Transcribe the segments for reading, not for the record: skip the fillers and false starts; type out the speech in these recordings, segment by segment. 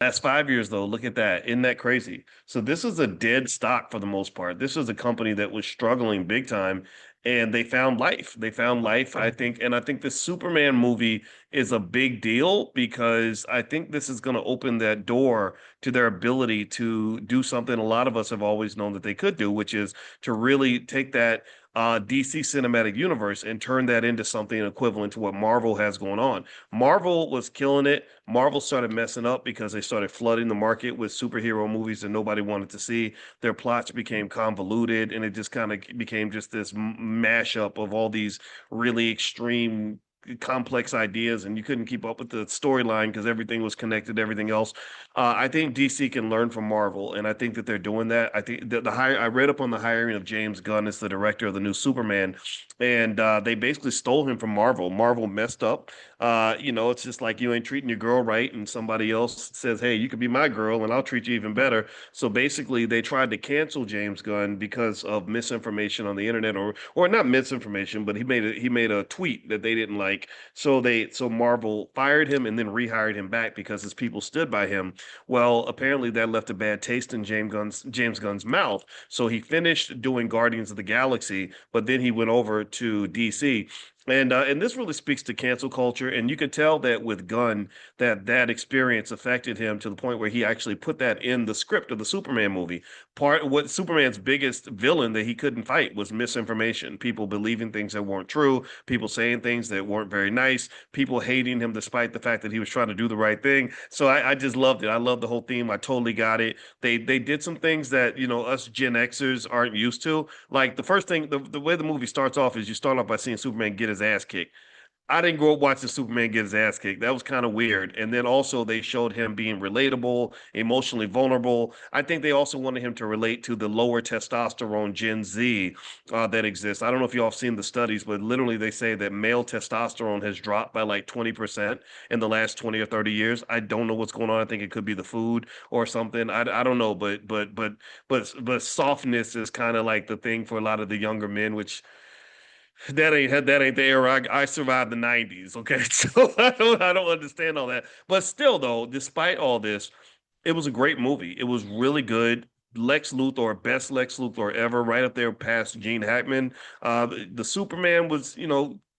That's 5 years though. Look at that. Isn't that crazy? So this is a dead stock for the most part. This was a company that was struggling big time and they found life. They found life, I think. And I think the Superman movie is a big deal because I think this is going to open that door to their ability to do something a lot of us have always known that they could do, which is to really take that DC cinematic universe and turn that into something equivalent to what Marvel has going on. Marvel was killing it. Marvel started messing up because they started flooding the market with superhero movies that nobody wanted to see. Their plots became convoluted, and it just kind of became just this mashup of all these really extreme complex ideas, and you couldn't keep up with the storyline because everything was connected to everything else. I think DC can learn from Marvel, and I think that they're doing that. I think that the hire I read up on the hiring of James Gunn as the director of the new Superman, and they basically stole him from Marvel. Marvel messed up. It's just like you ain't treating your girl right, and somebody else says, "Hey, you could be my girl, and I'll treat you even better." So basically, they tried to cancel James Gunn because of misinformation on the internet, or not misinformation, but he made a tweet that they didn't like. So Marvel fired him and then rehired him back because his people stood by him. Well, apparently that left a bad taste in James Gunn's mouth. So he finished doing Guardians of the Galaxy, but then he went over to DC. And this really speaks to cancel culture, and you could tell that with Gunn that experience affected him to the point where he actually put that in the script of the Superman movie. What Superman's biggest villain that he couldn't fight was misinformation, people believing things that weren't true, people saying things that weren't very nice, people hating him despite the fact that he was trying to do the right thing. So I just loved it. I love the whole theme. I totally got it. They did some things that us Gen Xers aren't used to. Like the first thing, the way the movie starts off is you start off by seeing Superman get his ass kicked. I didn't grow up watching Superman get his ass kicked. That was kind of weird. And then also they showed him being relatable, emotionally vulnerable. I think they also wanted him to relate to the lower testosterone Gen Z that exists. I don't know if y'all have seen the studies, but literally they say that male testosterone has dropped by like 20% in the last 20 or 30 years. I don't know what's going on. I think it could be the food or something. I don't know, but softness is kind of like the thing for a lot of the younger men, which that ain't the era. I survived the '90s. Okay, so I don't understand all that. But still, though, despite all this, it was a great movie. It was really good. Lex Luthor, best Lex Luthor ever, right up there past Gene Hackman. The Superman was,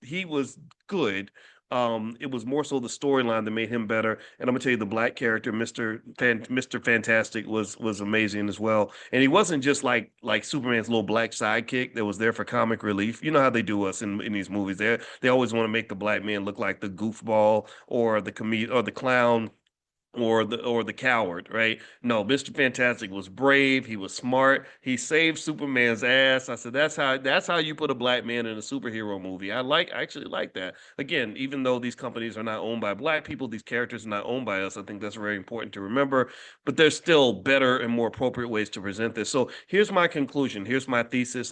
he was good. It was more so the storyline that made him better. And I'm gonna tell you, the black character, Mr. Fantastic, was amazing as well. And he wasn't just like Superman's little black sidekick that was there for comic relief. You know how they do us in these movies. They always want to make the black man look like the goofball or the comedian or the clown or the coward, right? No, Mr. Fantastic was brave, he was smart, he saved Superman's ass. I said that's how you put a black man in a superhero movie. I actually like that. Again, even though these companies are not owned by black people, these characters are not owned by us. I think that's very important to remember, but there's still better and more appropriate ways to present this. So here's my conclusion. Here's my thesis.